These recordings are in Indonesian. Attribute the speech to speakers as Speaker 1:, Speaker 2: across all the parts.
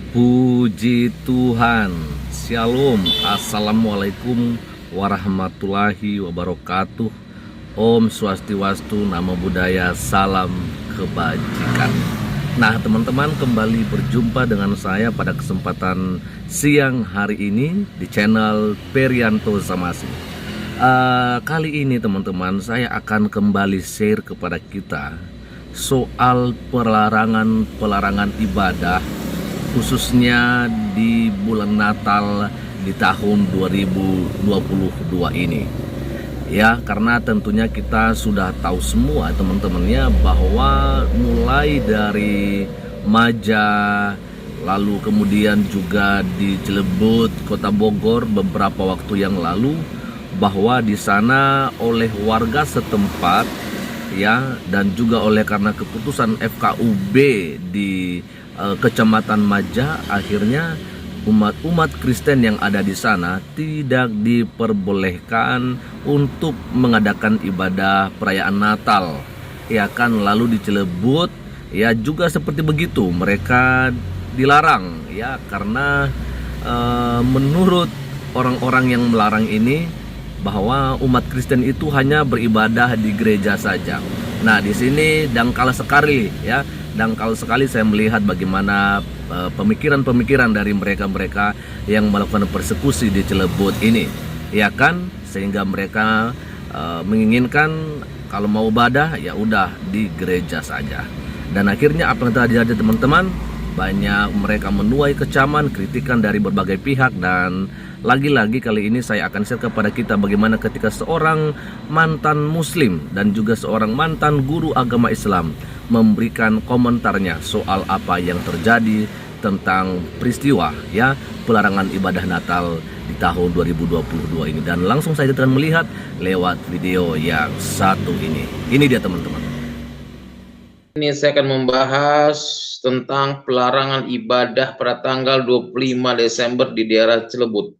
Speaker 1: Puji Tuhan, Shalom, Assalamualaikum warahmatullahi wabarakatuh. Om Swastiwastu, Namo Buddhaya, salam kebajikan. Nah teman-teman, kembali berjumpa dengan saya pada kesempatan siang hari ini di channel Perianto Samasi. Kali ini teman-teman, saya akan kembali share kepada kita soal pelarangan ibadah, khususnya di bulan Natal di tahun 2022 ini. Ya, karena tentunya kita sudah tahu semua teman-temannya bahwa mulai dari Maja, lalu kemudian juga di Cilebut, Kota Bogor beberapa waktu yang lalu, bahwa di sana oleh warga setempat ya, dan juga oleh karena keputusan FKUB di Kecamatan Maja, akhirnya umat Kristen yang ada di sana tidak diperbolehkan untuk mengadakan ibadah perayaan Natal, ya kan. Lalu di Cilebut ya juga seperti begitu, mereka dilarang ya, karena menurut orang-orang yang melarang ini bahwa umat Kristen itu hanya beribadah di gereja saja. Nah, di sini dangkal sekali ya, dangkal sekali saya melihat bagaimana pemikiran-pemikiran dari mereka-mereka yang melakukan persekusi di Cilebut ini, ya kan, sehingga mereka menginginkan kalau mau ibadah ya udah di gereja saja. Dan akhirnya apa yang terjadi teman-teman, banyak mereka menuai kecaman, kritikan dari berbagai pihak. Dan lagi-lagi kali ini saya akan share kepada kita bagaimana ketika seorang mantan muslim dan juga seorang mantan guru agama Islam memberikan komentarnya soal apa yang terjadi tentang peristiwa ya pelarangan ibadah Natal di tahun 2022 ini. Dan langsung saja kita melihat lewat video yang satu ini. Ini dia teman-teman.
Speaker 2: Ini saya akan membahas tentang pelarangan ibadah pada tanggal 25 Desember di daerah Cilebut.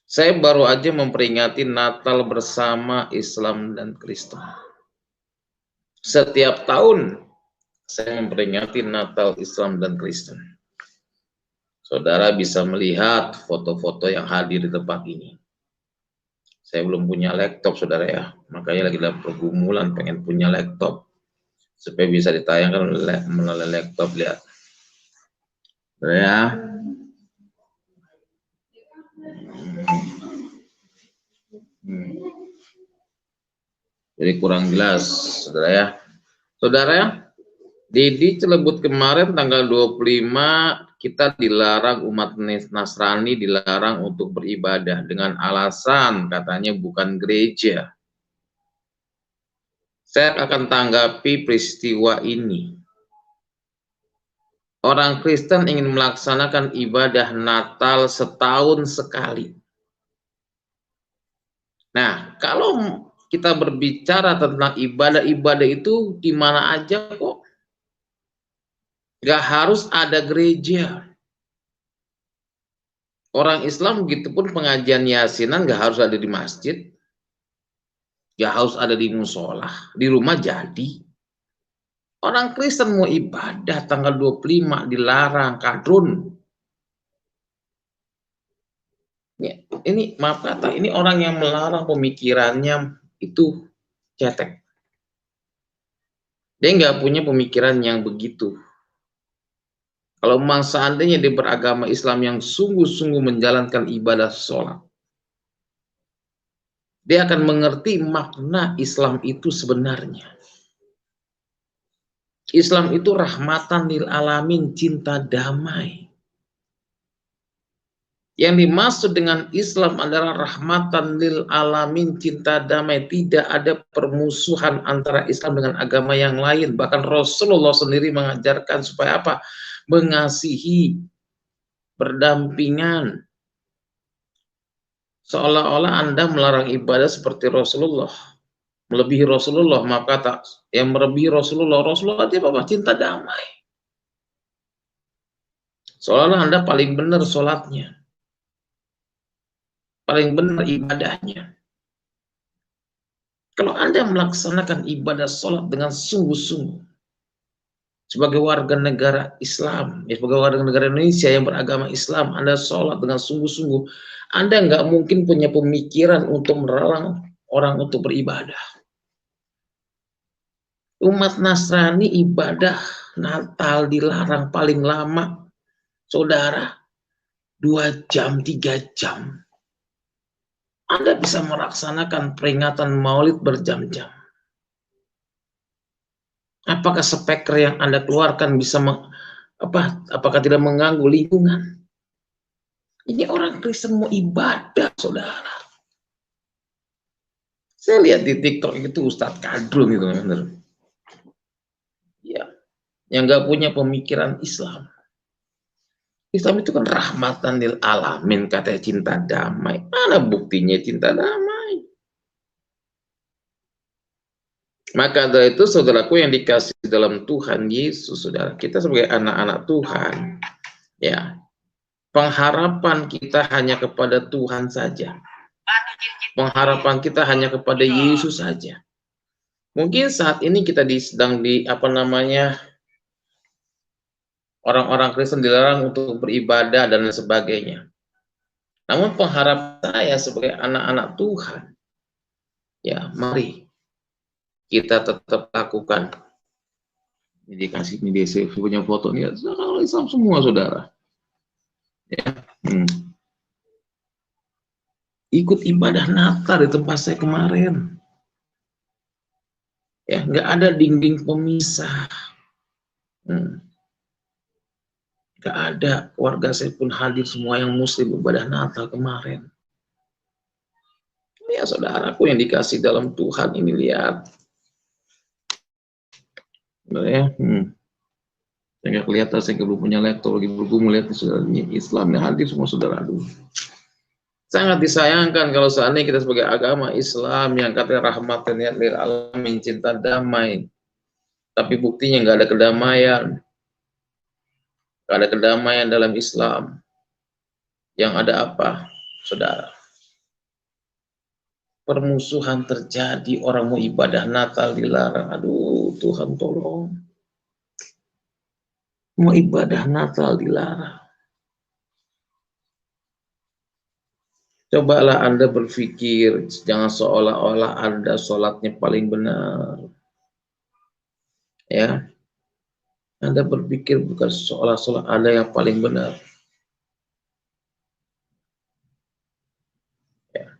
Speaker 2: Saya baru aja memperingati Natal bersama Islam dan Kristen. Setiap tahun saya memperingati Natal Islam dan Kristen. Saudara bisa melihat foto-foto yang hadir di tempat ini. Saya belum punya laptop, saudara ya. Makanya lagi dalam pergumulan pengen punya laptop supaya bisa ditayangkan melalui laptop. Lihat, saudara ya. Jadi kurang jelas, saudara ya. Saudara, di Cilebut kemarin tanggal 25 kita dilarang, umat Nasrani dilarang untuk beribadah dengan alasan katanya bukan gereja. Saya akan tanggapi peristiwa ini. Orang Kristen ingin melaksanakan ibadah Natal setahun sekali. Nah, kalau kita berbicara tentang ibadah itu di mana aja kok. Gak harus ada gereja. Orang Islam begitu pun pengajian yasinan gak harus ada di masjid. Gak harus ada di musola. Di rumah jadi. Orang Kristen mau ibadah tanggal 25 dilarang, kadrun. Ini maaf kata, ini orang yang melarang pemikirannya itu cetek. Dia nggak punya pemikiran yang begitu. Kalau memang seandainya dia beragama Islam yang sungguh-sungguh menjalankan ibadah sholat, dia akan mengerti makna Islam itu sebenarnya. Islam itu rahmatan lil alamin, cinta damai. Yang dimaksud dengan Islam adalah rahmatan lil alamin, cinta damai. Tidak ada permusuhan antara Islam dengan agama yang lain. Bahkan Rasulullah sendiri mengajarkan supaya apa? Mengasihi, berdampingan. Seolah-olah Anda melarang ibadah seperti Rasulullah, melebihi Rasulullah. Maaf kata, yang melebihi Rasulullah dia apa? Cinta damai. Seolah-olah Anda paling benar sholatnya, paling benar ibadahnya. Kalau Anda melaksanakan ibadah sholat dengan sungguh-sungguh, sebagai warga negara Islam, sebagai warga negara Indonesia yang beragama Islam, Anda sholat dengan sungguh-sungguh, Anda nggak mungkin punya pemikiran untuk melarang orang untuk beribadah. Umat Nasrani ibadah Natal dilarang paling lama, saudara, 2 jam, 3 jam. Anda bisa melaksanakan peringatan Maulid berjam-jam. Apakah speaker yang Anda keluarkan bisa apakah tidak mengganggu lingkungan? Ini orang Kristen mau ibadah, saudara. Saya lihat di TikTok itu Ustadz Kadrun gitu, bener. Ya, yang nggak punya pemikiran Islam. Islam itu kan rahmatan lil alamin, katanya cinta damai. Mana buktinya cinta damai? Maka dari itu, saudaraku yang dikasih dalam Tuhan Yesus, saudara, kita sebagai anak-anak Tuhan, ya, pengharapan kita hanya kepada Tuhan saja. Pengharapan kita hanya kepada Yesus saja. Mungkin saat ini kita sedang orang-orang Kristen dilarang untuk beribadah dan sebagainya. Namun pengharapan saya sebagai anak-anak Tuhan, ya, mari kita tetap lakukan. Ini dikasih, ini dia punya foto nih, orang Islam semua, saudara. Ya. Ikut ibadah Natal di tempat saya kemarin. Ya, nggak ada dinding pemisah. Nggak ada, keluarga saya pun hadir semua yang Muslim ibadah Natal kemarin. Ya, saudaraku yang dikasih dalam Tuhan, ini lihat. Ya, saya nggak kelihatan, saya belum punya laptop lagi, belum melihat saudaranya Islam yang hadir semua, saudara. Sangat disayangkan kalau seandainya kita sebagai agama Islam yang katanya rahmatan lil alamin, cinta damai, tapi buktinya nggak ada kedamaian, nggak ada kedamaian dalam Islam. Yang ada apa, saudara? Permusuhan terjadi, orang mau ibadah Natal dilarang. Aduh, Tuhan tolong. Mau ibadah Natal dilarang. Cobalah Anda berpikir, jangan seolah-olah Anda sholatnya paling benar. Ya, Anda berpikir bukan seolah-olah Anda yang paling benar. Ya.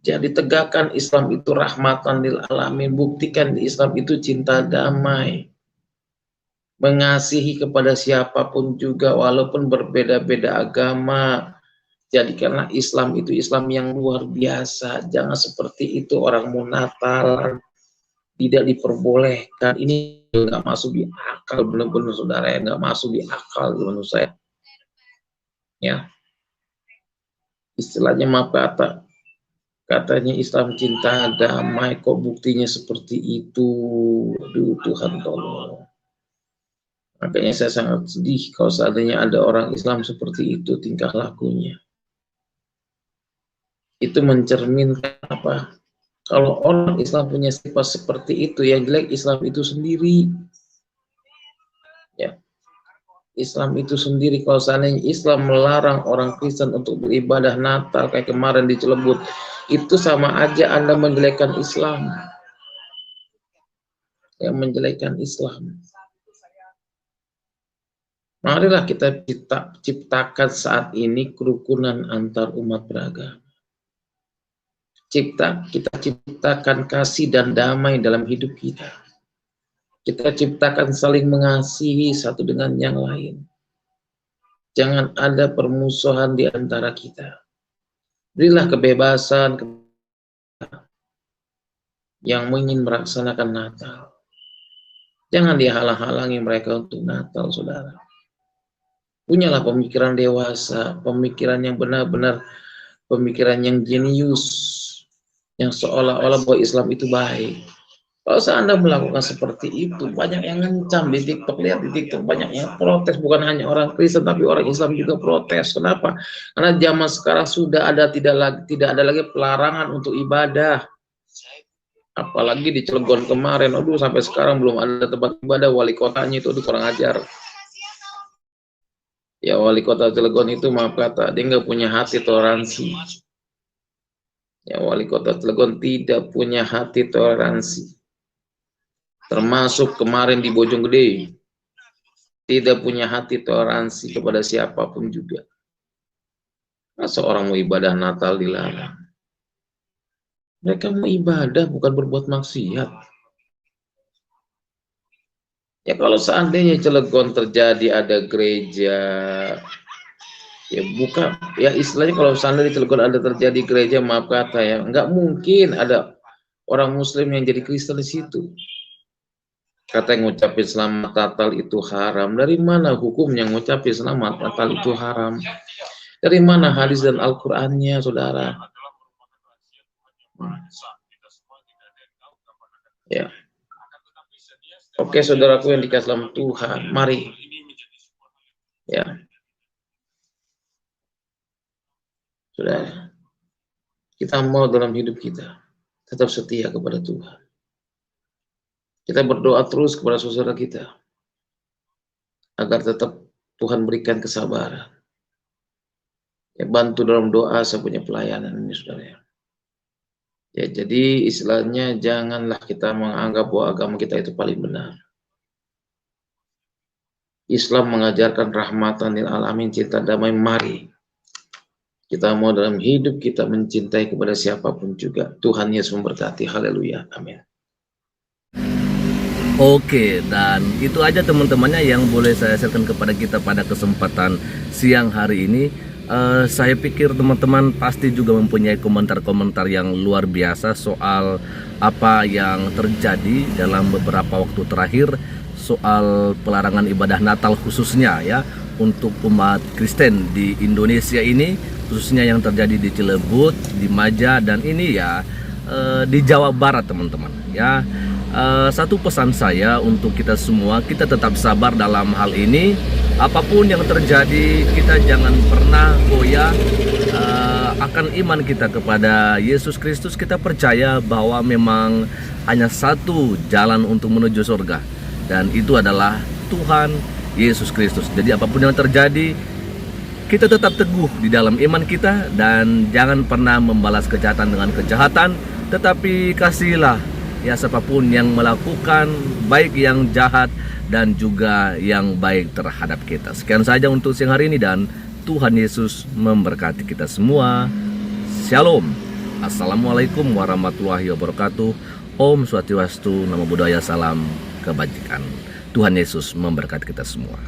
Speaker 2: Jadi tegakkan Islam itu rahmatan lil alamin, buktikan di Islam itu cinta damai. Mengasihi kepada siapapun juga walaupun berbeda-beda agama. Jadikanlah Islam itu Islam yang luar biasa. Jangan seperti itu orang mau Natal tidak diperbolehkan. Ini nggak masuk di akal, benar-benar, saudara, ya, nggak masuk di akal menurut saya. Ya, istilahnya katanya Islam cinta damai, kok buktinya seperti itu. Aduh, Tuhan tolong. Makanya saya sangat sedih kalau seandainya ada orang Islam seperti itu tingkah lakunya. Itu mencerminkan apa? Kalau orang Islam punya sifat seperti itu, yang jelek Islam itu sendiri. Ya, Islam itu sendiri. Kalau seandainya Islam melarang orang Kristen untuk beribadah Natal kayak kemarin di Cilebut, itu sama aja Anda menjelekkan Islam. Yang menjelekkan Islam. Marilah kita ciptakan saat ini kerukunan antar umat beragama. Kita ciptakan kasih dan damai dalam hidup kita. Kita ciptakan saling mengasihi satu dengan yang lain. Jangan ada permusuhan di antara kita. Berilah kebebasan yang ingin melaksanakan Natal. Jangan dihalang-halangi mereka untuk Natal, saudara. Punyalah pemikiran dewasa, pemikiran yang benar-benar, pemikiran yang jenius, yang seolah-olah bahwa Islam itu baik. Kalau Anda melakukan seperti itu, banyak yang ngecam di TikTok. Lihat di TikTok, banyak yang protes, bukan hanya orang Kristen, tapi orang Islam juga protes. Kenapa? Karena zaman sekarang sudah ada tidak ada lagi pelarangan untuk ibadah. Apalagi di Cilegon kemarin, aduh sampai sekarang belum ada tempat ibadah. Wali kotanya itu kurang ajar. Ya wali kota Cilegon itu maaf kata, dia nggak punya hati toleransi. Ya wali kota Cilegon tidak punya hati toleransi. Termasuk kemarin di Bojonggede, tidak punya hati toleransi kepada siapapun juga. Masa orang mau ibadah Natal dilarang? Mereka mau ibadah bukan berbuat maksiat. Ya kalau seandainya Cilegon terjadi ada gereja, ya buka, ya istilahnya kalau seandainya di Cilegon ada terjadi gereja, maaf kata ya, nggak mungkin ada orang Muslim yang jadi Kristen di situ. Kata yang ngucapin selamat Natal itu haram. Dari mana hukumnya ngucapin selamat Natal itu haram? Dari mana hadis dan Al-Qur'annya, saudara? Ya. Oke, saudaraku yang dikasih dalam Tuhan, mari. Ya. Saudara, kita mau dalam hidup kita tetap setia kepada Tuhan. Kita berdoa terus kepada saudara kita agar tetap Tuhan berikan kesabaran. Ya, bantu dalam doa saya punya pelayanan ini, saudara. Ya, jadi istilahnya janganlah kita menganggap bahwa agama kita itu paling benar. Islam mengajarkan rahmatan lil alamin, cinta damai. Mari kita mau dalam hidup kita mencintai kepada siapapun juga. Tuhan Yesus memberkati. Haleluya. Amin.
Speaker 1: Oke, dan itu aja teman-temannya yang boleh saya sharekan kepada kita pada kesempatan siang hari ini. Saya pikir teman-teman pasti juga mempunyai komentar-komentar yang luar biasa soal apa yang terjadi dalam beberapa waktu terakhir soal pelarangan ibadah Natal khususnya ya untuk umat Kristen di Indonesia ini, khususnya yang terjadi di Cilebut, di Maja, dan ini ya di Jawa Barat teman-teman ya. Satu pesan saya untuk kita semua, kita tetap sabar dalam hal ini. Apapun yang terjadi, kita jangan pernah goyah akan iman kita kepada Yesus Kristus. Kita percaya bahwa memang hanya satu jalan untuk menuju surga, dan itu adalah Tuhan Yesus Kristus. Jadi apapun yang terjadi, kita tetap teguh di dalam iman kita dan jangan pernah membalas kejahatan dengan kejahatan, tetapi kasihilah ya siapapun yang melakukan baik yang jahat dan juga yang baik terhadap kita. Sekian saja untuk siang hari ini dan Tuhan Yesus memberkati kita semua. Shalom. Assalamualaikum warahmatullahi wabarakatuh. Om Swastiastu, Namo Buddhaya, salam kebajikan. Tuhan Yesus memberkati kita semua.